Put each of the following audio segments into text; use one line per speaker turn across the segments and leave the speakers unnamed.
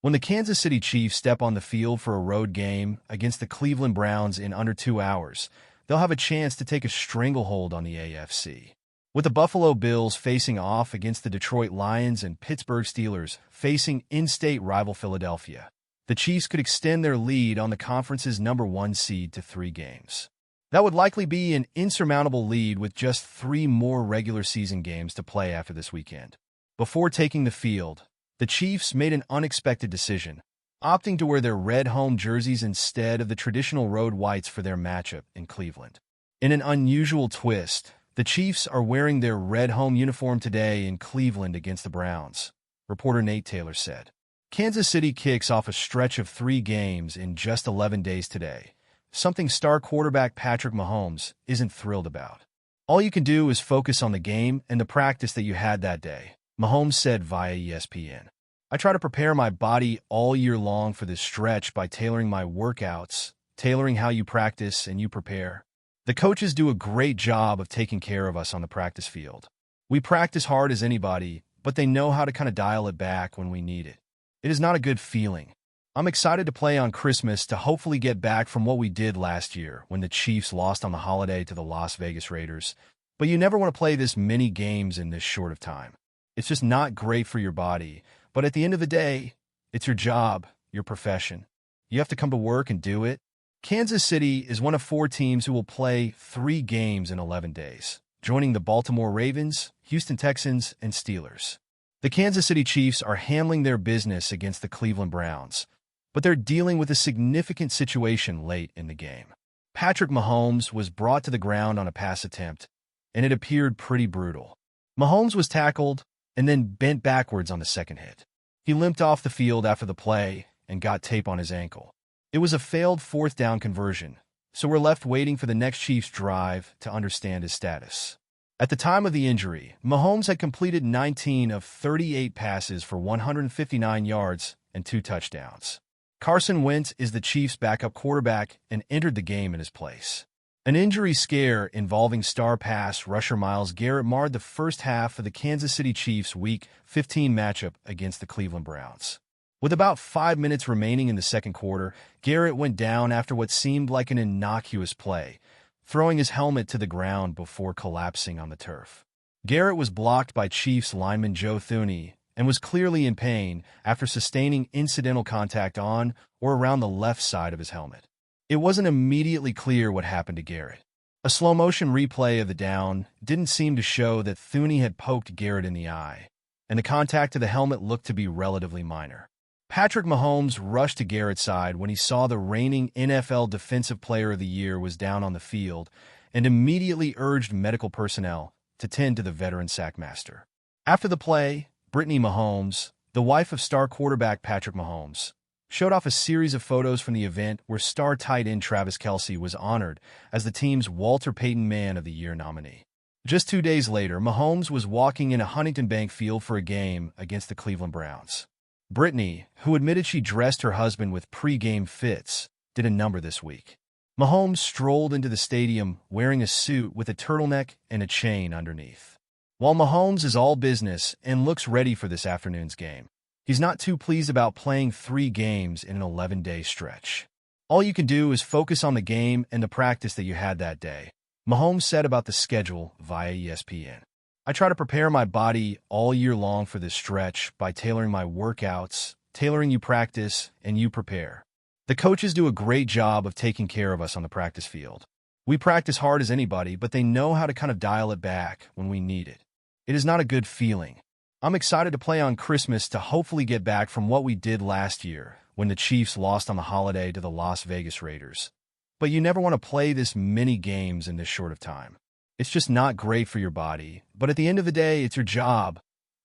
When the Kansas City Chiefs step on the field for a road game against the Cleveland Browns in under 2 hours, they'll have a chance to take a stranglehold on the AFC. With the Buffalo Bills facing off against the Detroit Lions and Pittsburgh Steelers facing in-state rival Philadelphia, the Chiefs could extend their lead on the conference's #1 seed to 3 games. That would likely be an insurmountable lead with just 3 more regular season games to play after this weekend. Before taking the field, the Chiefs made an unexpected decision, opting to wear their red home jerseys instead of the traditional road whites for their matchup in Cleveland. In an unusual twist, the Chiefs are wearing their red home uniform today in Cleveland against the Browns, reporter Nate Taylor said. Kansas City kicks off a stretch of 3 games in just 11 days today, something star quarterback Patrick Mahomes isn't thrilled about. All you can do is focus on the game and the practice that you had that day, Mahomes said via ESPN. I try to prepare my body all year long for this stretch by tailoring my workouts, tailoring how you practice and you prepare. The coaches do a great job of taking care of us on the practice field. We practice hard as anybody, but they know how to kind of dial it back when we need it. It is not a good feeling. I'm excited to play on Christmas to hopefully get back from what we did last year when the Chiefs lost on the holiday to the Las Vegas Raiders. But you never want to play this many games in this short of time. It's just not great for your body. But at the end of the day, it's your job, your profession. You have to come to work and do it. Kansas City is one of 4 teams who will play 3 games in 11 days, joining the Baltimore Ravens, Houston Texans, and Steelers. The Kansas City Chiefs are handling their business against the Cleveland Browns, but they're dealing with a significant situation late in the game. Patrick Mahomes was brought to the ground on a pass attempt, and it appeared pretty brutal. Mahomes was tackled and then bent backwards on the second hit. He limped off the field after the play and got tape on his ankle. It was a failed 4th down conversion, so we're left waiting for the next Chiefs drive to understand his status. At the time of the injury, Mahomes had completed 19 of 38 passes for 159 yards and 2 touchdowns. Carson Wentz is the Chiefs' backup quarterback and entered the game in his place. An injury scare involving star pass rusher Myles Garrett marred the first half of the Kansas City Chiefs' Week 15 matchup against the Cleveland Browns. With about 5 minutes remaining in the second quarter, Garrett went down after what seemed like an innocuous play, throwing his helmet to the ground before collapsing on the turf. Garrett was blocked by Chiefs lineman Joe Thuney and was clearly in pain after sustaining incidental contact on or around the left side of his helmet. It wasn't immediately clear what happened to Garrett. A slow-motion replay of the down didn't seem to show that Thuney had poked Garrett in the eye, and the contact to the helmet looked to be relatively minor. Patrick Mahomes rushed to Garrett's side when he saw the reigning NFL Defensive Player of the Year was down on the field and immediately urged medical personnel to tend to the veteran sackmaster. After the play, Brittany Mahomes, the wife of star quarterback Patrick Mahomes, showed off a series of photos from the event where star tight end Travis Kelce was honored as the team's Walter Payton Man of the Year nominee. Just 2 days later, Mahomes was walking in a Huntington Bank field for a game against the Cleveland Browns. Brittany, who admitted she dressed her husband with pre-game fits, did a number this week. Mahomes strolled into the stadium wearing a suit with a turtleneck and a chain underneath. While Mahomes is all business and looks ready for this afternoon's game, he's not too pleased about playing 3 games in an 11-day stretch. All you can do is focus on the game and the practice that you had that day, Mahomes said about the schedule via ESPN. I try to prepare my body all year long for this stretch by tailoring my workouts, tailoring you practice, and you prepare. The coaches do a great job of taking care of us on the practice field. We practice hard as anybody, but they know how to kind of dial it back when we need it. It is not a good feeling. I'm excited to play on Christmas to hopefully get back from what we did last year when the Chiefs lost on the holiday to the Las Vegas Raiders. But you never want to play this many games in this short of time. It's just not great for your body, but at the end of the day, it's your job,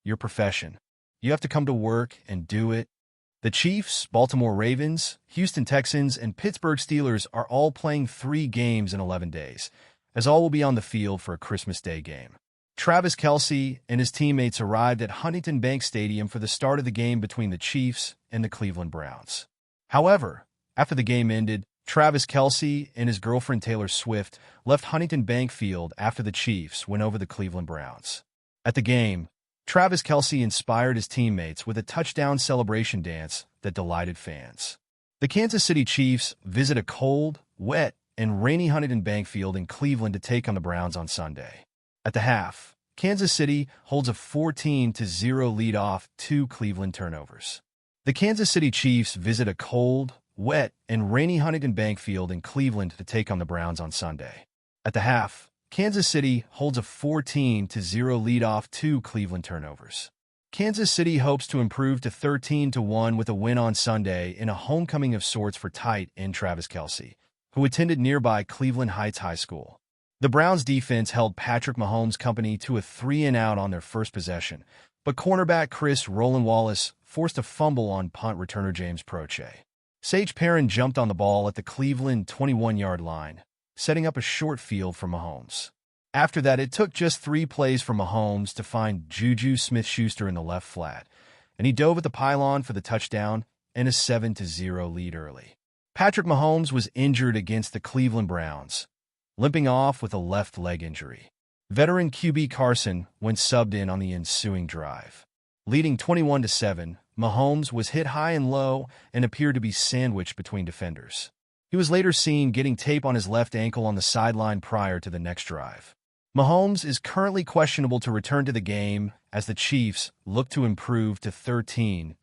your profession. You have to come to work and do it. The Chiefs, Baltimore Ravens, Houston Texans, and Pittsburgh Steelers are all playing 3 games in 11 days, as all will be on the field for a Christmas Day game. Travis Kelce and his teammates arrived at Huntington Bank Stadium for the start of the game between the Chiefs and the Cleveland Browns. However, after the game ended, Travis Kelce and his girlfriend Taylor Swift left Huntington Bank Field after the Chiefs went over the Cleveland Browns. At the game, Travis Kelce inspired his teammates with a touchdown celebration dance that delighted fans. The Kansas City Chiefs visit a cold, wet, and rainy Huntington Bank Field in Cleveland to take on the Browns on Sunday. At the half, Kansas City holds a 14-0 lead off 2 Cleveland turnovers. The Kansas City Chiefs visit a cold, wet, and rainy Huntington Bank Field in Cleveland to take on the Browns on Sunday. At the half, Kansas City holds a 14-0 lead off 2 Cleveland turnovers. Kansas City hopes to improve to 13-1 with a win on Sunday in a homecoming of sorts for tight end Travis Kelce, who attended nearby Cleveland Heights High School. The Browns' defense held Patrick Mahomes' company to a 3-and-out on their first possession, but cornerback Chris Roland Wallace forced a fumble on punt returner James Proche. Sage Perrin jumped on the ball at the Cleveland 21-yard line, setting up a short field for Mahomes. After that, it took just 3 plays for Mahomes to find Juju Smith-Schuster in the left flat, and he dove at the pylon for the touchdown and a 7-0 lead early. Patrick Mahomes was injured against the Cleveland Browns, limping off with a left leg injury. Veteran QB Carson went subbed in on the ensuing drive. Leading 21-7, Mahomes was hit high and low and appeared to be sandwiched between defenders. He was later seen getting tape on his left ankle on the sideline prior to the next drive. Mahomes is currently questionable to return to the game as the Chiefs look to improve to 13-1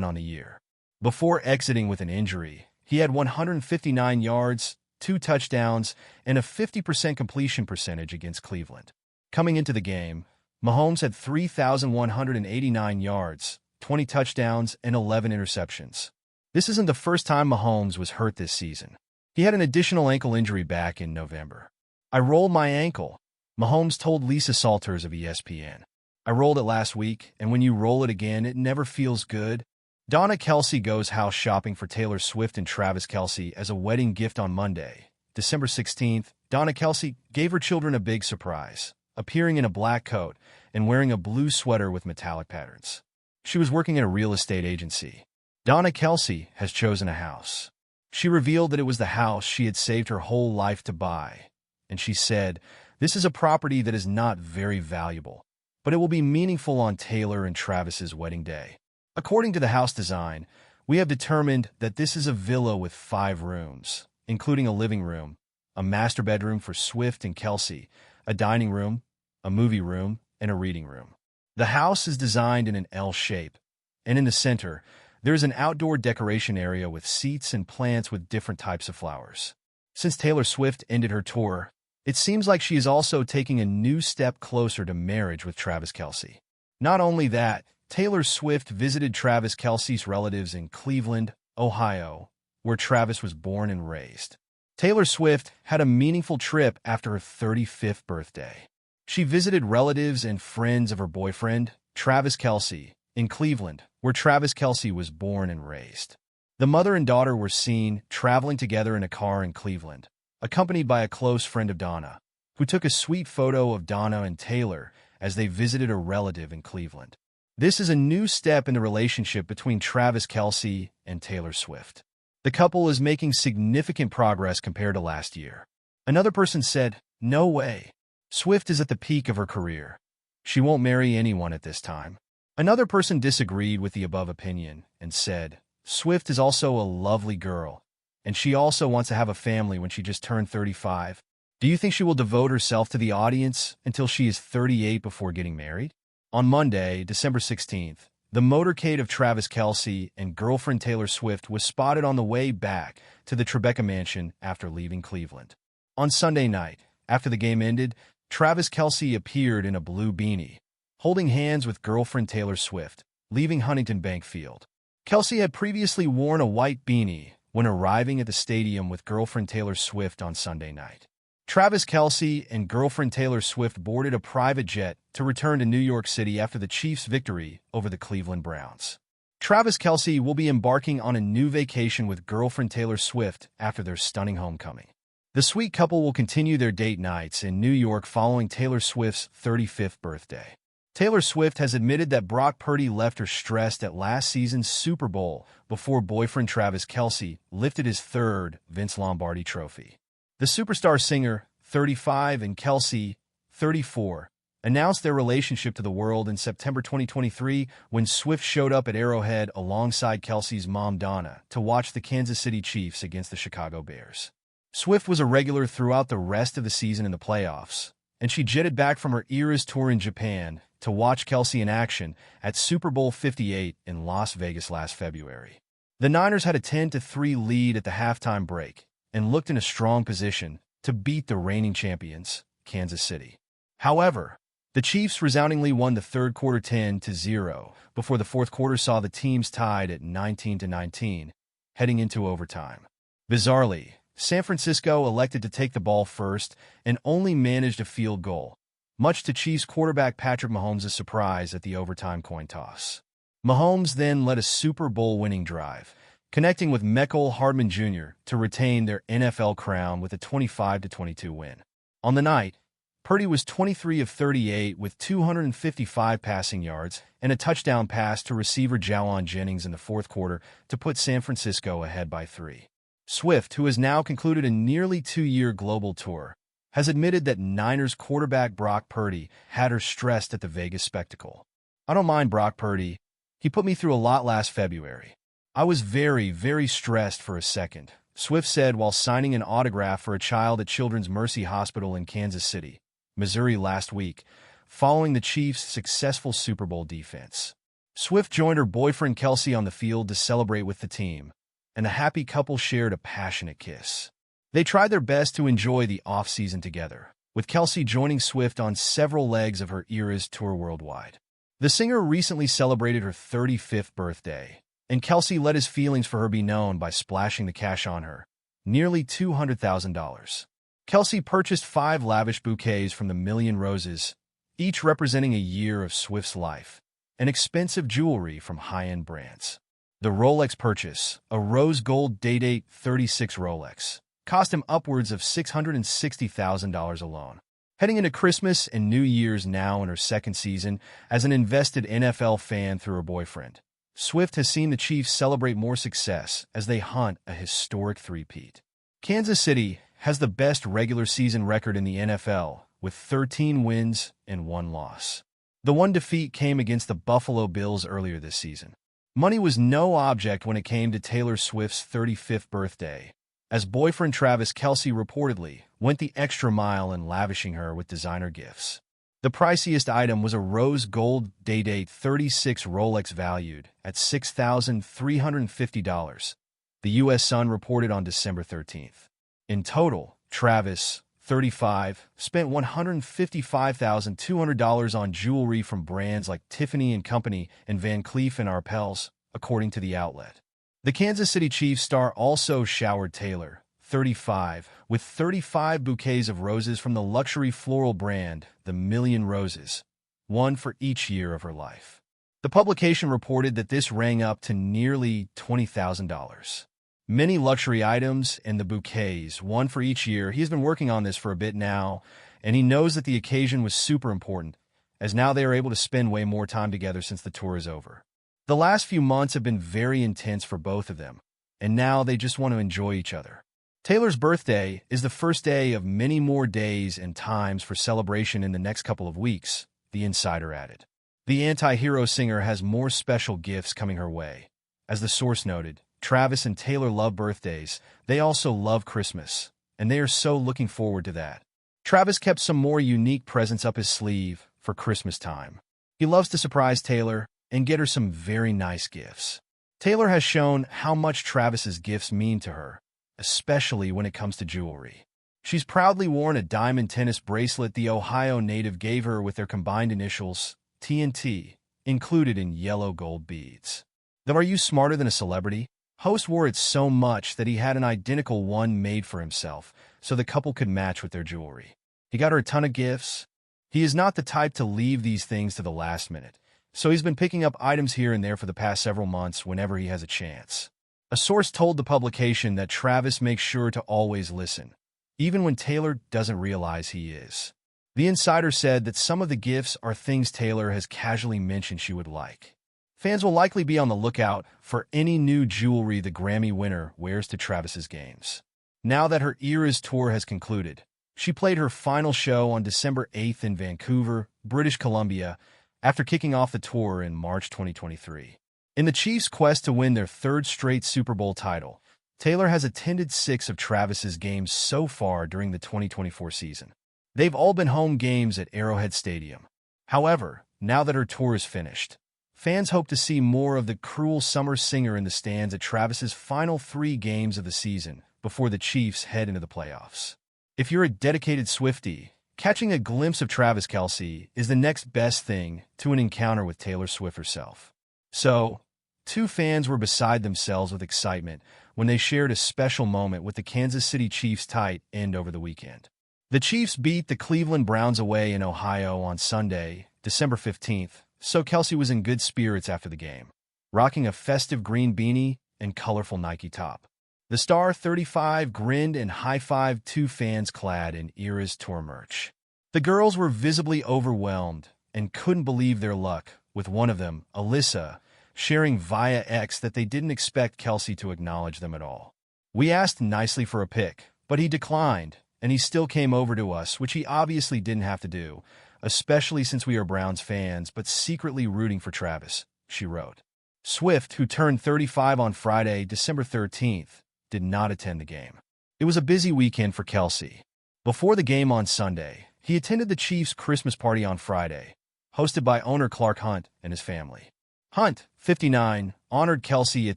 on the year. Before exiting with an injury, he had 159 yards, 2 touchdowns, and a 50% completion percentage against Cleveland. Coming into the game, Mahomes had 3,189 yards, 20 touchdowns, and 11 interceptions. This isn't the first time Mahomes was hurt this season. He had an additional ankle injury back in November. "I rolled my ankle," Mahomes told Lisa Salters of ESPN. "I rolled it last week, and when you roll it again, it never feels good." Donna Kelce goes house shopping for Taylor Swift and Travis Kelce as a wedding gift on Monday, December 16th. Donna Kelce gave her children a big surprise, appearing in a black coat and wearing a blue sweater with metallic patterns. She was working at a real estate agency. Donna Kelce has chosen a house. She revealed that it was the house she had saved her whole life to buy, and she said, "This is a property that is not very valuable, but it will be meaningful on Taylor and Travis's wedding day. According to the house design, we have determined that this is a villa with 5 rooms, including a living room, a master bedroom for Swift and Kelce, a dining room, a movie room, and a reading room. The house is designed in an L shape, and in the center, there is an outdoor decoration area with seats and plants with different types of flowers." Since Taylor Swift ended her tour, it seems like she is also taking a new step closer to marriage with Travis Kelce. Not only that, Taylor Swift visited Travis Kelce's relatives in Cleveland, Ohio, where Travis was born and raised. Taylor Swift had a meaningful trip after her 35th birthday. She visited relatives and friends of her boyfriend, Travis Kelce, in Cleveland, where Travis Kelce was born and raised. The mother and daughter were seen traveling together in a car in Cleveland, accompanied by a close friend of Donna, who took a sweet photo of Donna and Taylor as they visited a relative in Cleveland. This is a new step in the relationship between Travis Kelce and Taylor Swift. The couple is making significant progress compared to last year. Another person said, "No way. Swift is at the peak of her career. She won't marry anyone at this time." Another person disagreed with the above opinion and said, "Swift is also a lovely girl, and she also wants to have a family when she just turned 35. Do you think she will devote herself to the audience until she is 38 before getting married?" On Monday, December 16th, the motorcade of Travis Kelce and girlfriend Taylor Swift was spotted on the way back to the Tribeca mansion after leaving Cleveland. On Sunday night, after the game ended, Travis Kelce appeared in a blue beanie, holding hands with girlfriend Taylor Swift, leaving Huntington Bank Field. Kelce had previously worn a white beanie when arriving at the stadium with girlfriend Taylor Swift on Sunday night. Travis Kelce and girlfriend Taylor Swift boarded a private jet to return to New York City after the Chiefs' victory over the Cleveland Browns. Travis Kelce will be embarking on a new vacation with girlfriend Taylor Swift after their stunning homecoming. The sweet couple will continue their date nights in New York following Taylor Swift's 35th birthday. Taylor Swift has admitted that Brock Purdy left her stressed at last season's Super Bowl before boyfriend Travis Kelce lifted his 3rd Vince Lombardi trophy. The superstar singer, 35, and Kelce, 34, announced their relationship to the world in September 2023 when Swift showed up at Arrowhead alongside Kelce's mom Donna to watch the Kansas City Chiefs against the Chicago Bears. Swift was a regular throughout the rest of the season in the playoffs, and she jetted back from her Eras tour in Japan to watch Kelce in action at Super Bowl 58 in Las Vegas last February. The Niners had a 10-3 lead at the halftime break and looked in a strong position to beat the reigning champions, Kansas City. However, the Chiefs resoundingly won the third quarter 10-0 before the fourth quarter saw the teams tied at 19-19, heading into overtime. Bizarrely, San Francisco elected to take the ball first and only managed a field goal, much to Chiefs quarterback Patrick Mahomes' surprise at the overtime coin toss. Mahomes then led a Super Bowl-winning drive, connecting with Mecole Hardman Jr. to retain their NFL crown with a 25-22 win. On the night, Purdy was 23 of 38 with 255 passing yards and a touchdown pass to receiver Jawan Jennings in the fourth quarter to put San Francisco ahead by 3. Swift, who has now concluded a nearly 2-year global tour, has admitted that Niners quarterback Brock Purdy had her stressed at the Vegas spectacle. "I don't mind Brock Purdy. He put me through a lot last February. I was very, very stressed for a second," Swift said while signing an autograph for a child at Children's Mercy Hospital in Kansas City, Missouri last week, following the Chiefs' successful Super Bowl defense. Swift joined her boyfriend Kelce on the field to celebrate with the team, and the happy couple shared a passionate kiss. They tried their best to enjoy the off-season together, with Kelce joining Swift on several legs of her Eras tour worldwide. The singer recently celebrated her 35th birthday, and Kelce let his feelings for her be known by splashing the cash on her, nearly $200,000. Kelce purchased 5 lavish bouquets from the Million Roses, each representing a year of Swift's life, and expensive jewelry from high-end brands. The Rolex purchase, a rose gold Day-Date 36 Rolex, cost him upwards of $660,000 alone. Heading into Christmas and New Year's now in her second season as an invested NFL fan through her boyfriend, Swift has seen the Chiefs celebrate more success as they hunt a historic three-peat. Kansas City has the best regular season record in the NFL, with 13 wins and 1 loss. The one defeat came against the Buffalo Bills earlier this season. Money was no object when it came to Taylor Swift's 35th birthday, as boyfriend Travis Kelce reportedly went the extra mile in lavishing her with designer gifts. The priciest item was a rose gold Day-Date 36 Rolex valued at $6,350, the U.S. Sun reported on December 13th. In total, Travis, 35, spent $155,200 on jewelry from brands like Tiffany & Company and Van Cleef & Arpels, according to the outlet. The Kansas City Chiefs star also showered Taylor, 35, with 35 bouquets of roses from the luxury floral brand, the Million Roses, one for each year of her life. The publication reported that this rang up to nearly $20,000. Many luxury items and the bouquets, one for each year. He's been working on this for a bit now, and he knows that the occasion was super important, as now they are able to spend way more time together since the tour is over. The last few months have been very intense for both of them, and now they just want to enjoy each other. Taylor's birthday is the first day of many more days and times for celebration in the next couple of weeks, the insider added. The anti-hero singer has more special gifts coming her way. As the source noted, Travis and Taylor love birthdays. They also love Christmas, and they are so looking forward to that. Travis kept some more unique presents up his sleeve for Christmas time. He loves to surprise Taylor and get her some very nice gifts. Taylor has shown how much Travis's gifts mean to her, especially when it comes to jewelry. She's proudly worn a diamond tennis bracelet the Ohio native gave her with their combined initials, TNT, included in yellow gold beads. Though are you smarter than a celebrity? Host wore it so much that he had an identical one made for himself, so the couple could match with their jewelry. He got her a ton of gifts. He is not the type to leave these things to the last minute, so he's been picking up items here and there for the past several months whenever he has a chance. A source told the publication that Travis makes sure to always listen, even when Taylor doesn't realize he is. The insider said that some of the gifts are things Taylor has casually mentioned she would like. Fans will likely be on the lookout for any new jewelry the Grammy winner wears to Travis's games. Now that her Eras tour has concluded, She played her final show on December 8th in Vancouver, British Columbia, after kicking off the tour in March 2023. In the Chiefs' quest to win their third straight Super Bowl title, Taylor has attended 6 of Travis's games so far during the 2024 season. They've all been home games at Arrowhead Stadium. However, now that her tour is finished, fans hope to see more of the cruel summer singer in the stands at Travis's final 3 games of the season before the Chiefs head into the playoffs. If you're a dedicated Swiftie, catching a glimpse of Travis Kelce is the next best thing to an encounter with Taylor Swift herself. So, 2 fans were beside themselves with excitement when they shared a special moment with the Kansas City Chiefs tight end over the weekend. The Chiefs beat the Cleveland Browns away in Ohio on Sunday, December 15th, so Kelce was in good spirits after the game, rocking a festive green beanie and colorful Nike top. The star 35 grinned and high-fived 2 fans clad in Eras Tour merch. The girls were visibly overwhelmed and couldn't believe their luck, with one of them, Alyssa, sharing via X that they didn't expect Kelce to acknowledge them at all. "We asked nicely for a pic, but he declined, and he still came over to us, which he obviously didn't have to do, especially since we are Browns fans but secretly rooting for Travis," she wrote. Swift, who turned 35 on Friday, December 13th, did not attend the game. It was a busy weekend for Kelce. Before the game on Sunday, he attended the Chiefs' Christmas party on Friday, hosted by owner Clark Hunt and his family. Hunt, 59, honored Kelce at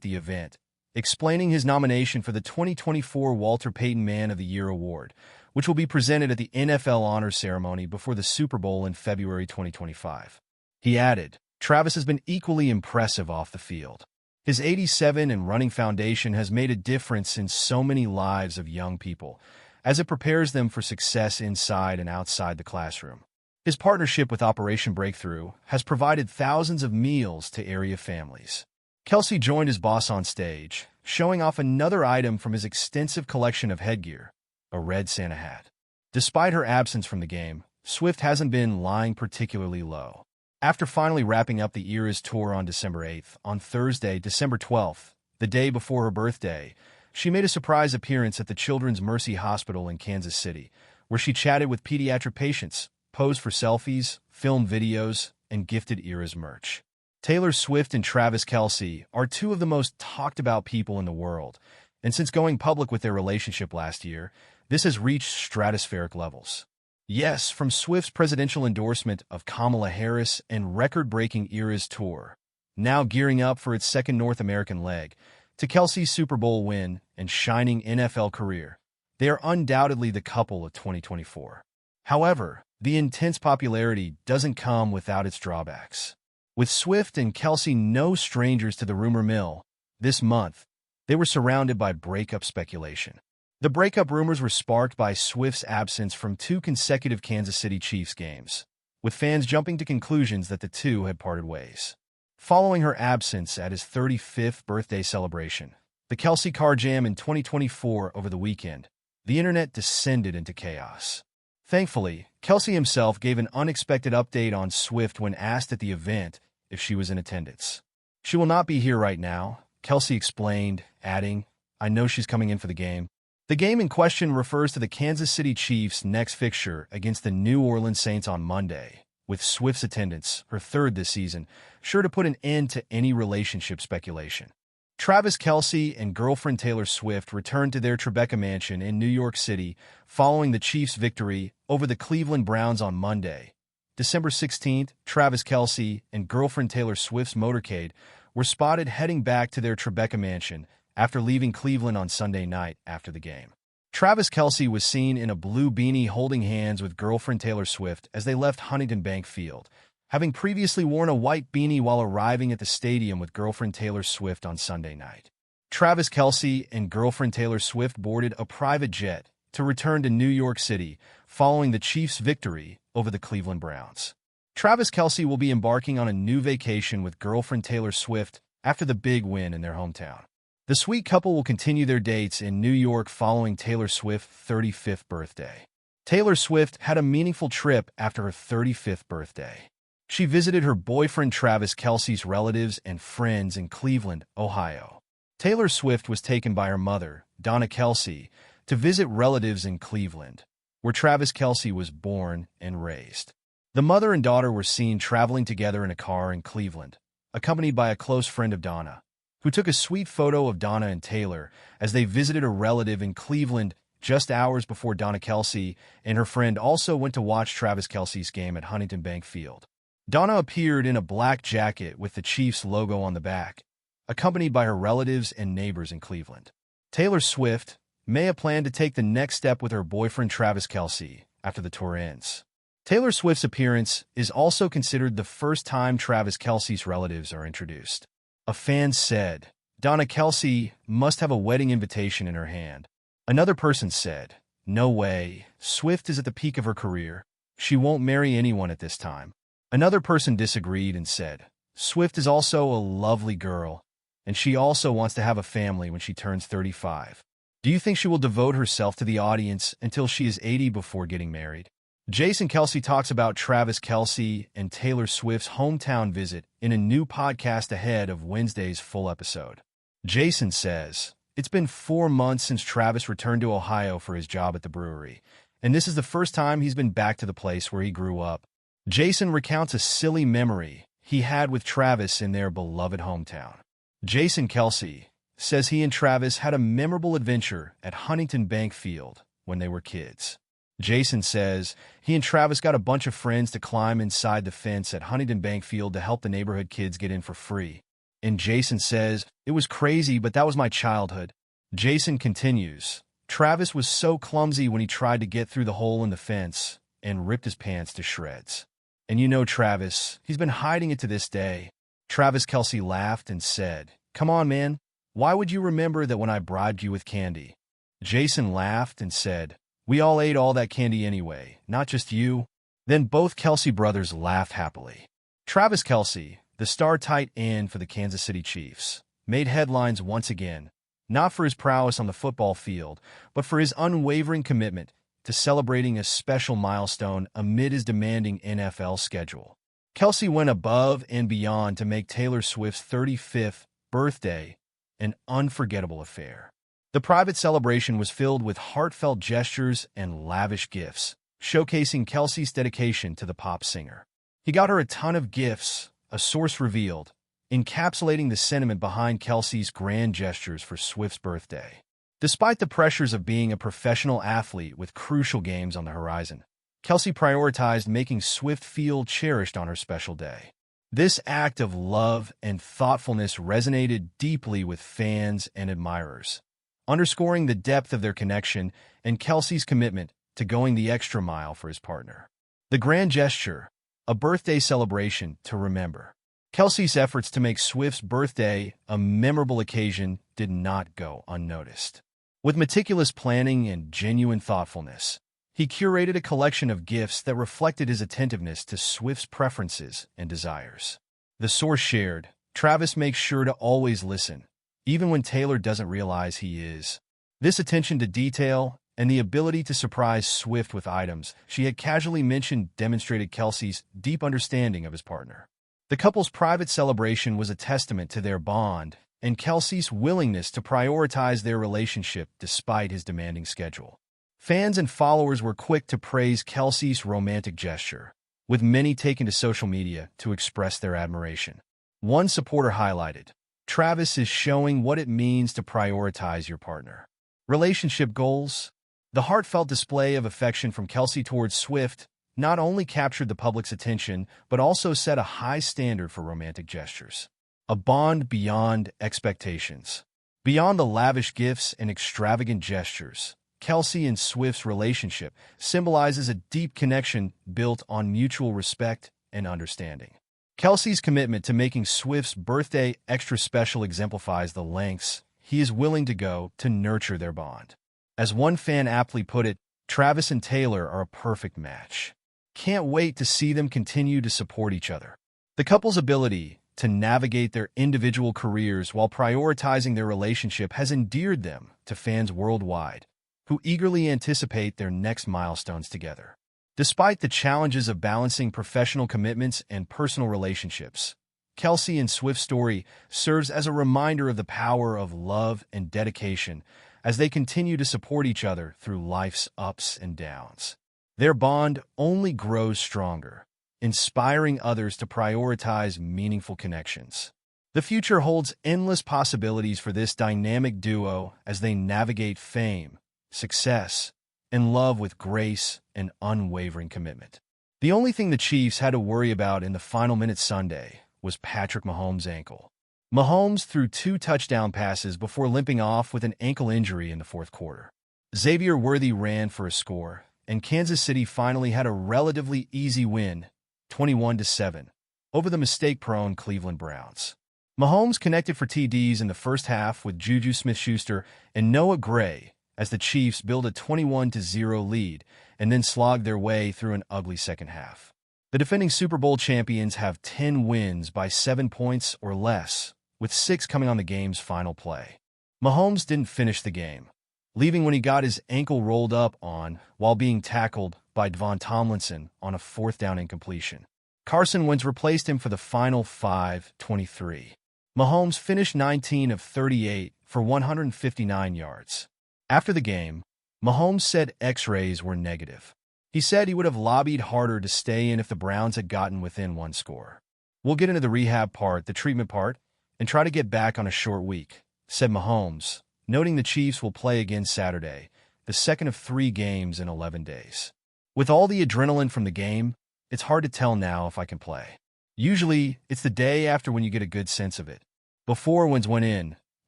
the event, explaining his nomination for the 2024 Walter Payton Man of the Year award, which will be presented at the NFL Honors Ceremony before the Super Bowl in February 2025. He added, "Travis has been equally impressive off the field. His 87 and running foundation has made a difference in so many lives of young people, as it prepares them for success inside and outside the classroom. His partnership with Operation Breakthrough has provided thousands of meals to area families." Kelce joined his boss on stage, showing off another item from his extensive collection of headgear, a red Santa hat. Despite her absence from the game, Swift hasn't been lying particularly low. After finally wrapping up the Eras Tour on December 8th, on Thursday, December 12th, the day before her birthday, she made a surprise appearance at the Children's Mercy Hospital in Kansas City, where she chatted with pediatric patients, posed for selfies, filmed videos, and gifted Eras merch. Taylor Swift and Travis Kelce are 2 of the most talked-about people in the world, and since going public with their relationship last year, this has reached stratospheric levels. Yes, from Swift's presidential endorsement of Kamala Harris and record-breaking Eras Tour, now gearing up for its second North American leg, to Kelce's Super Bowl win and shining NFL career, they are undoubtedly the couple of 2024. However, the intense popularity doesn't come without its drawbacks. With Swift and Kelce no strangers to the rumor mill, this month, they were surrounded by breakup speculation. The breakup rumors were sparked by Swift's absence from 2 consecutive Kansas City Chiefs games, with fans jumping to conclusions that the 2 had parted ways. Following her absence at his 35th birthday celebration, the Kelce car jam in 2024 over the weekend, the internet descended into chaos. Thankfully, Kelce himself gave an unexpected update on Swift when asked at the event if she was in attendance. "She will not be here right now," Kelce explained, adding, "I know she's coming in for the game." The game in question refers to the Kansas City Chiefs' next fixture against the New Orleans Saints on Monday, with Swift's attendance, her 3rd this season, sure to put an end to any relationship speculation. Travis Kelce and girlfriend Taylor Swift returned to their Tribeca mansion in New York City following the Chiefs' victory over the Cleveland Browns on Monday. December 16th, Travis Kelce and girlfriend Taylor Swift's motorcade were spotted heading back to their Tribeca mansion after leaving Cleveland on Sunday night after the game. Travis Kelce was seen in a blue beanie holding hands with girlfriend Taylor Swift as they left Huntington Bank Field, having previously worn a white beanie while arriving at the stadium with girlfriend Taylor Swift on Sunday night. Travis Kelce and girlfriend Taylor Swift boarded a private jet to return to New York City following the Chiefs' victory over the Cleveland Browns. Travis Kelce will be embarking on a new vacation with girlfriend Taylor Swift after the big win in their hometown. The sweet couple will continue their dates in New York following Taylor Swift's 35th birthday. Taylor Swift had a meaningful trip after her 35th birthday. She visited her boyfriend Travis Kelce's relatives and friends in Cleveland, Ohio. Taylor Swift was taken by her mother, Donna Kelce, to visit relatives in Cleveland, where Travis Kelce was born and raised. The mother and daughter were seen traveling together in a car in Cleveland, accompanied by a close friend of Donna, who took a sweet photo of Donna and Taylor as they visited a relative in Cleveland just hours before Donna Kelce and her friend also went to watch Travis Kelce's game at Huntington Bank Field. Donna appeared in a black jacket with the Chiefs logo on the back, accompanied by her relatives and neighbors in Cleveland. Taylor Swift may have planned to take the next step with her boyfriend Travis Kelce after the tour ends. Taylor Swift's appearance is also considered the first time Travis Kelce's relatives are introduced. A fan said, "Donna Kelce must have a wedding invitation in her hand." Another person said, "No way, Swift is at the peak of her career. She won't marry anyone at this time." Another person disagreed and said, "Swift is also a lovely girl, and she also wants to have a family when she turns 35. Do you think she will devote herself to the audience until she is 80 before getting married?" Jason Kelce talks about Travis Kelce and Taylor Swift's hometown visit in a new podcast ahead of Wednesday's full episode. Jason says, "It's been 4 months since Travis returned to Ohio for his job at the brewery, and this is the first time he's been back to the place where he grew up." Jason recounts a silly memory he had with Travis in their beloved hometown. Jason Kelce says he and Travis had a memorable adventure at Huntington Bank Field when they were kids. Jason says he and Travis got a bunch of friends to climb inside the fence at Huntington Bank Field to help the neighborhood kids get in for free. And Jason says, "It was crazy, but that was my childhood." Jason continues, "Travis was so clumsy when he tried to get through the hole in the fence and ripped his pants to shreds. And you know Travis, he's been hiding it to this day." Travis Kelce laughed and said, "Come on, man. Why would you remember that when I bribed you with candy?" Jason laughed and said, "We all ate all that candy anyway, not just you." Then both Kelce brothers laughed happily. Travis Kelce, the star tight end for the Kansas City Chiefs, made headlines once again, not for his prowess on the football field, but for his unwavering commitment to celebrating a special milestone amid his demanding NFL schedule. Kelce went above and beyond to make Taylor Swift's 35th birthday an unforgettable affair. The private celebration was filled with heartfelt gestures and lavish gifts, showcasing Kelce's dedication to the pop singer. He got her a ton of gifts, a source revealed, encapsulating the sentiment behind Kelce's grand gestures for Swift's birthday. Despite the pressures of being a professional athlete with crucial games on the horizon, Kelce prioritized making Swift feel cherished on her special day. This act of love and thoughtfulness resonated deeply with fans and admirers, underscoring the depth of their connection and Kelce's commitment to going the extra mile for his partner. The grand gesture, a birthday celebration to remember. Kelce's efforts to make Swift's birthday a memorable occasion did not go unnoticed. With meticulous planning and genuine thoughtfulness, he curated a collection of gifts that reflected his attentiveness to Swift's preferences and desires. The source shared, "Travis makes sure to always listen, even when Taylor doesn't realize he is." This attention to detail and the ability to surprise Swift with items she had casually mentioned demonstrated Kelce's deep understanding of his partner. The couple's private celebration was a testament to their bond and Kelce's willingness to prioritize their relationship despite his demanding schedule. Fans and followers were quick to praise Kelce's romantic gesture, with many taking to social media to express their admiration. One supporter highlighted, "Travis is showing what it means to prioritize your partner." Relationship goals. The heartfelt display of affection from Kelce towards Swift not only captured the public's attention, but also set a high standard for romantic gestures. A bond beyond expectations. Beyond the lavish gifts and extravagant gestures, Kelce and Swift's relationship symbolizes a deep connection built on mutual respect and understanding. Kelce's commitment to making Swift's birthday extra special exemplifies the lengths he is willing to go to nurture their bond. As one fan aptly put it, "Travis and Taylor are a perfect match. Can't wait to see them continue to support each other." The couple's ability to navigate their individual careers while prioritizing their relationship has endeared them to fans worldwide, who eagerly anticipate their next milestones together. Despite the challenges of balancing professional commitments and personal relationships, Kelce and Swift's story serves as a reminder of the power of love and dedication as they continue to support each other through life's ups and downs. Their bond only grows stronger, inspiring others to prioritize meaningful connections. The future holds endless possibilities for this dynamic duo as they navigate fame, success, and love with grace and unwavering commitment. The only thing the Chiefs had to worry about in the final minute Sunday was Patrick Mahomes' ankle. Mahomes threw 2 touchdown passes before limping off with an ankle injury in the fourth quarter. Xavier Worthy ran for a score, and Kansas City finally had a relatively easy win, 21-7, over the mistake-prone Cleveland Browns. Mahomes connected for TDs in the first half with Juju Smith-Schuster and Noah Gray as the Chiefs built a 21-0 lead and then slogged their way through an ugly second half. The defending Super Bowl champions have 10 wins by 7 points or less, with 6 coming on the game's final play. Mahomes didn't finish the game, leaving when he got his ankle rolled up on while being tackled by Devon Tomlinson on a 4th down incompletion. Carson Wentz replaced him for the final 5-23. Mahomes finished 19 of 38 for 159 yards. After the game, Mahomes said X-rays were negative. He said he would have lobbied harder to stay in if the Browns had gotten within 1 score. "We'll get into the rehab part, the treatment part, and try to get back on a short week," said Mahomes, noting the Chiefs will play again Saturday, the second of 3 games in 11 days. "With all the adrenaline from the game, it's hard to tell now if I can play. Usually, it's the day after when you get a good sense of it." Before Wentz went in,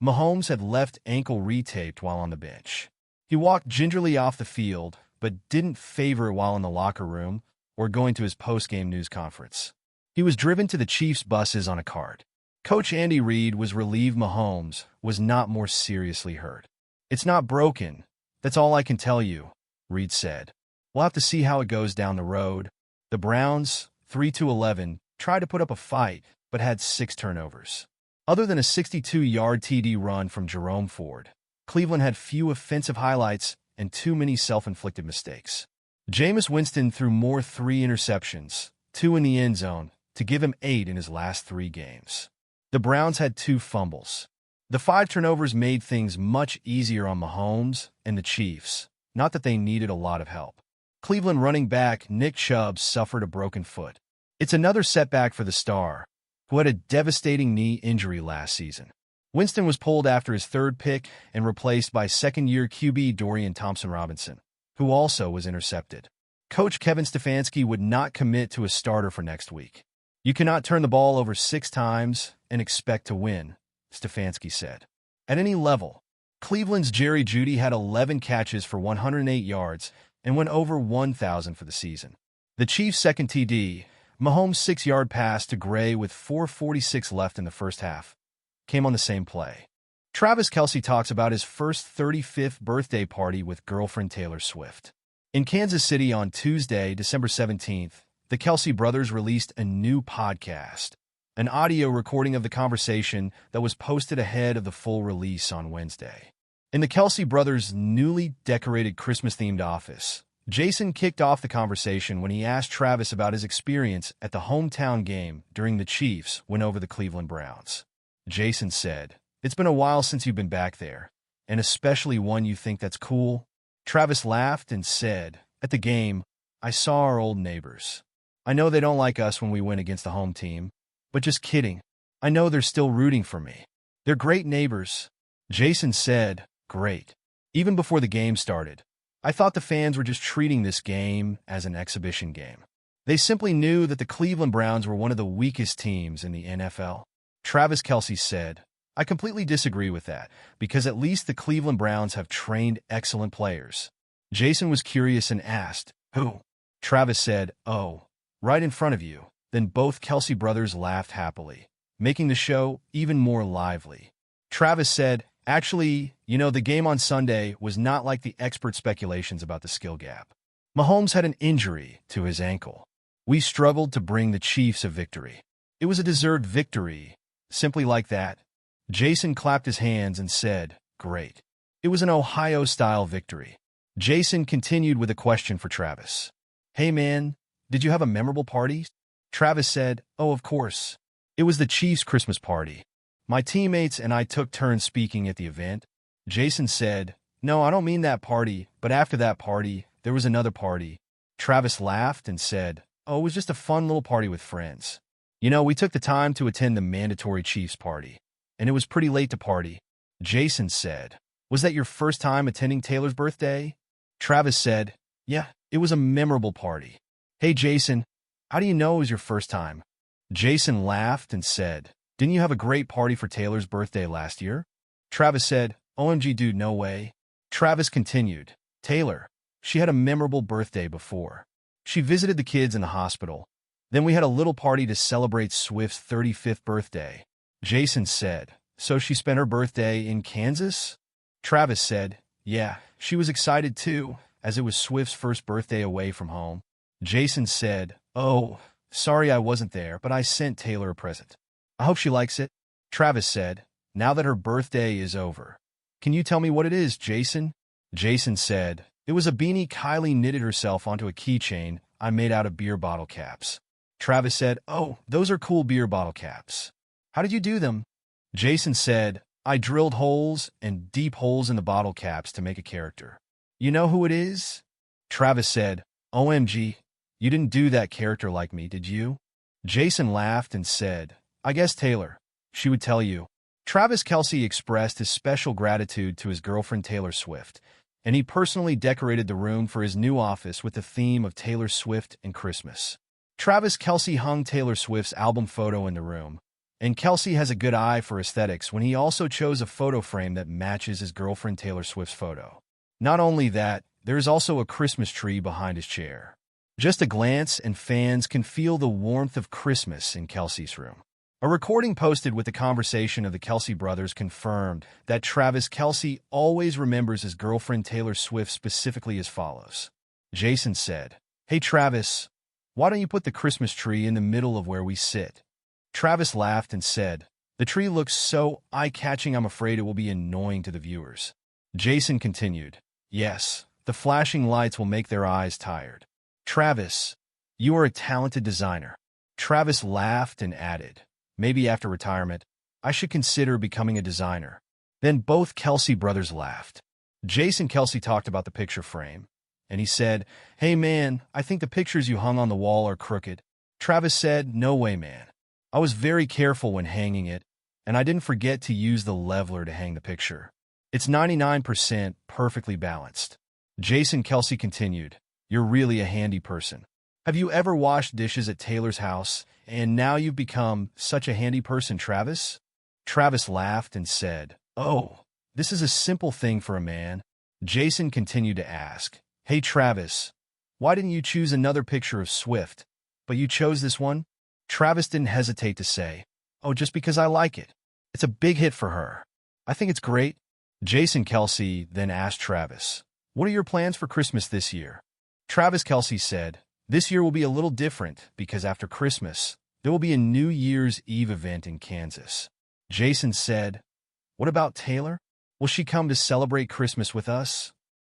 Mahomes had left ankle retaped while on the bench. He walked gingerly off the field, but didn't favor it while in the locker room or going to his post-game news conference. He was driven to the Chiefs' buses on a cart. Coach Andy Reid was relieved Mahomes was not more seriously hurt. "It's not broken. That's all I can tell you," Reid said. "We'll have to see how it goes down the road." The Browns, 3-11, tried to put up a fight, but had 6 turnovers. Other than a 62-yard TD run from Jerome Ford, Cleveland had few offensive highlights and too many self-inflicted mistakes. Jameis Winston threw more 3 interceptions, 2 in the end zone, to give him 8 in his last 3 games. The Browns had 2 fumbles. The 5 turnovers made things much easier on Mahomes and the Chiefs, not that they needed a lot of help. Cleveland running back Nick Chubb suffered a broken foot. It's another setback for the star, who had a devastating knee injury last season. Winston was pulled after his 3rd pick and replaced by second-year QB Dorian Thompson-Robinson, who also was intercepted. Coach Kevin Stefanski would not commit to a starter for next week. "You cannot turn the ball over 6 times and expect to win," Stefanski said. At any level, Cleveland's Jerry Jeudy had 11 catches for 108 yards and went over 1,000 for the season. The Chiefs' second TD, Mahomes' 6-yard pass to Gray with 4:46 left in the first half, came on the same play. Travis Kelce talks about his first 35th birthday party with girlfriend Taylor Swift. In Kansas City on Tuesday, December 17th, the Kelce brothers released a new podcast, an audio recording of the conversation that was posted ahead of the full release on Wednesday. In the Kelce brothers' newly decorated Christmas-themed office, Jason kicked off the conversation when he asked Travis about his experience at the hometown game during the Chiefs win over the Cleveland Browns. Jason said, "It's been a while since you've been back there, and especially one you think that's cool." Travis laughed and said, "At the game, I saw our old neighbors. I know they don't like us when we win against the home team, but just kidding. I know they're still rooting for me. They're great neighbors." Jason said, "Great." Even before the game started, "I thought the fans were just treating this game as an exhibition game. They simply knew that the Cleveland Browns were one of the weakest teams in the NFL." Travis Kelce said, "I completely disagree with that, because at least the Cleveland Browns have trained excellent players." Jason was curious and asked, "Who?" Travis said, "Oh, right in front of you." Then both Kelce brothers laughed happily, making the show even more lively. Travis said, "Actually, the game on Sunday was not like the expert speculations about the skill gap. Mahomes had an injury to his ankle. We struggled to bring the Chiefs a victory. It was a deserved victory, simply like that." Jason clapped his hands and said, "Great. It was an Ohio-style victory." Jason continued with a question for Travis. "Hey man, did you have a memorable party?" Travis said, "Oh, of course. It was the Chiefs' Christmas party. My teammates and I took turns speaking at the event." Jason said, No, I don't mean that party, but after that party, there was another party. Travis laughed and said, oh, it was just a fun little party with friends. You know, we took the time to attend the mandatory Chiefs party, and it was pretty late to party. Jason said, was that your first time attending Taylor's birthday? Travis said, yeah, it was a memorable party. Hey, Jason, how do you know it was your first time? Jason laughed and said, didn't you have a great party for Taylor's birthday last year? Travis said, OMG, dude, no way. Travis continued, Taylor, she had a memorable birthday before. She visited the kids in the hospital. Then we had a little party to celebrate Swift's 35th birthday. Jason said, so she spent her birthday in Kansas? Travis said, yeah, she was excited too, as it was Swift's first birthday away from home. Jason said, oh, sorry I wasn't there, but I sent Taylor a present. I hope she likes it. Travis said, now that her birthday is over, can you tell me what it is, Jason? Jason said, it was a beanie Kylie knitted herself onto a keychain I made out of beer bottle caps. Travis said, oh, those are cool beer bottle caps. How did you do them? Jason said, I drilled holes and deep holes in the bottle caps to make a character. You know who it is? Travis said, OMG, you didn't do that character like me, did you? Jason laughed and said, I guess Taylor. She would tell you. Travis Kelce expressed his special gratitude to his girlfriend Taylor Swift, and he personally decorated the room for his new office with the theme of Taylor Swift and Christmas. Travis Kelce hung Taylor Swift's album photo in the room, and Kelce has a good eye for aesthetics when he also chose a photo frame that matches his girlfriend Taylor Swift's photo. Not only that, there is also a Christmas tree behind his chair. Just a glance and fans can feel the warmth of Christmas in Kelce's room. A recording posted with the conversation of the Kelce brothers confirmed that Travis Kelce always remembers his girlfriend Taylor Swift specifically as follows. Jason said, hey Travis, why don't you put the Christmas tree in the middle of where we sit? Travis laughed and said, the tree looks so eye-catching I'm afraid it will be annoying to the viewers. Jason continued, yes, the flashing lights will make their eyes tired. Travis, you are a talented designer. Travis laughed and added, maybe after retirement, I should consider becoming a designer. Then both Kelce brothers laughed. Jason Kelce talked about the picture frame, and he said, hey man, I think the pictures you hung on the wall are crooked. Travis said, no way man. I was very careful when hanging it, and I didn't forget to use the leveler to hang the picture. It's 99% perfectly balanced. Jason Kelce continued, you're really a handy person. Have you ever washed dishes at Taylor's house, and now you've become such a handy person, Travis? Travis laughed and said, oh, this is a simple thing for a man. Jason continued to ask, hey Travis, why didn't you choose another picture of Swift, but you chose this one? Travis didn't hesitate to say, oh, just because I like it. It's a big hit for her. I think it's great. Jason Kelce then asked Travis, what are your plans for Christmas this year? Travis Kelce said, this year will be a little different because after Christmas, there will be a New Year's Eve event in Kansas. Jason said, what about Taylor? Will she come to celebrate Christmas with us?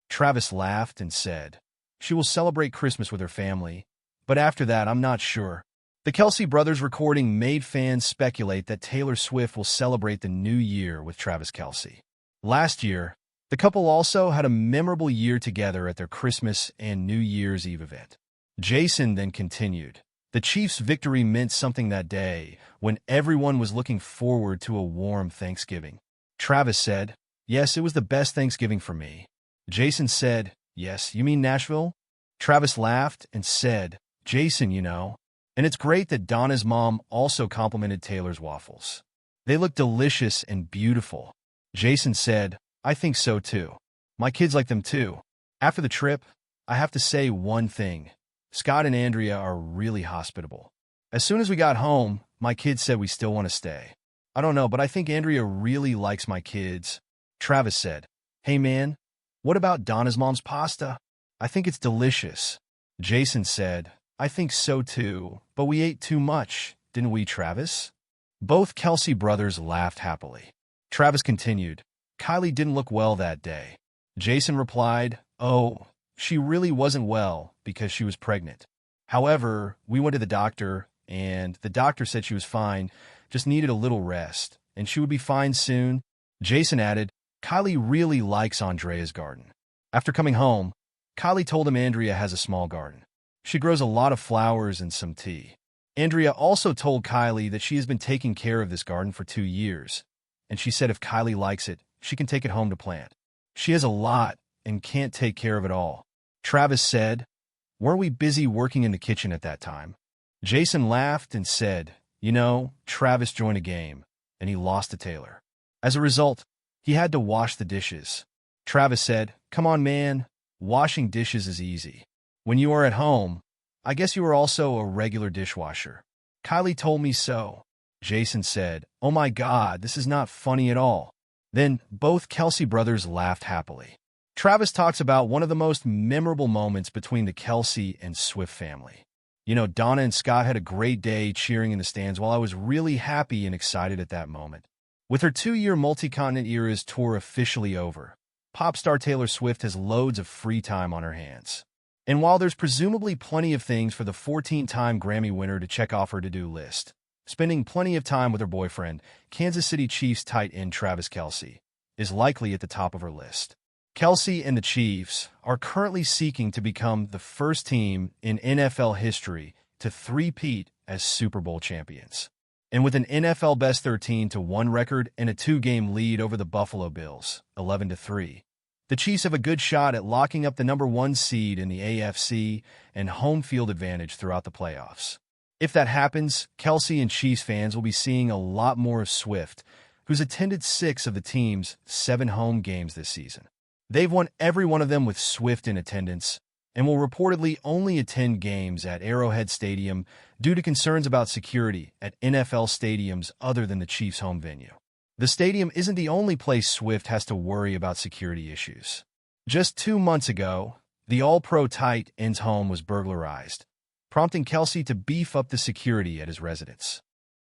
Travis laughed and said, she will celebrate Christmas with her family, but after that, I'm not sure. The Kelce brothers' recording made fans speculate that Taylor Swift will celebrate the new year with Travis Kelce. Last year, the couple also had a memorable year together at their Christmas and New Year's Eve event. Jason then continued, the Chiefs' victory meant something that day when everyone was looking forward to a warm Thanksgiving. Travis said, yes, it was the best Thanksgiving for me. Jason said, yes, you mean Nashville? Travis laughed and said, Jason, you know. And it's great that Donna's mom also complimented Taylor's waffles. They look delicious and beautiful. Jason said, I think so too. My kids like them too. After the trip, I have to say one thing. Scott and Andrea are really hospitable. As soon as we got home, my kids said we still want to stay. I don't know, but I think Andrea really likes my kids. Travis said, hey man, what about Donna's mom's pasta? I think it's delicious. Jason said, I think so too, but we ate too much, didn't we, Travis? Both Kelce brothers laughed happily. Travis continued, Kylie didn't look well that day. Jason replied, oh, she really wasn't well because she was pregnant. However, we went to the doctor, and the doctor said she was fine, just needed a little rest, and she would be fine soon. Jason added, Kylie really likes Andrea's garden. After coming home, Kylie told him Andrea has a small garden. She grows a lot of flowers and some tea. Andrea also told Kylie that she has been taking care of this garden for 2 years, and she said if Kylie likes it, she can take it home to plant. She has a lot and can't take care of it all. Travis said, "Weren't we busy working in the kitchen at that time?" Jason laughed and said, "You know, Travis joined a game, and he lost to Taylor. As a result, he had to wash the dishes." Travis said, "Come on, man. Washing dishes is easy. When you are at home, I guess you are also a regular dishwasher." Kylie told me so. Jason said, "Oh my God, this is not funny at all." Then both Kelce brothers laughed happily. Travis talks about one of the most memorable moments between the Kelce and Swift family. "You know, Donna and Scott had a great day cheering in the stands while I was really happy and excited at that moment." With her 2-year multi-continent Eras tour officially over, pop star Taylor Swift has loads of free time on her hands. And while there's presumably plenty of things for the 14-time Grammy winner to check off her to-do list, spending plenty of time with her boyfriend, Kansas City Chiefs tight end Travis Kelce, is likely at the top of her list. Kelce and the Chiefs are currently seeking to become the first team in NFL history to three-peat as Super Bowl champions. And with an NFL best 13-1 record and a 2-game lead over the Buffalo Bills, 11-3, the Chiefs have a good shot at locking up the number 1 seed in the AFC and home field advantage throughout the playoffs. If that happens, Kelce and Chiefs fans will be seeing a lot more of Swift, who's attended 6 of the team's 7 home games this season. They've won every one of them with Swift in attendance, and will reportedly only attend games at Arrowhead Stadium due to concerns about security at NFL stadiums other than the Chiefs' home venue. The stadium isn't the only place Swift has to worry about security issues. Just 2 months ago, the All-Pro tight end's home was burglarized, prompting Kelce to beef up the security at his residence.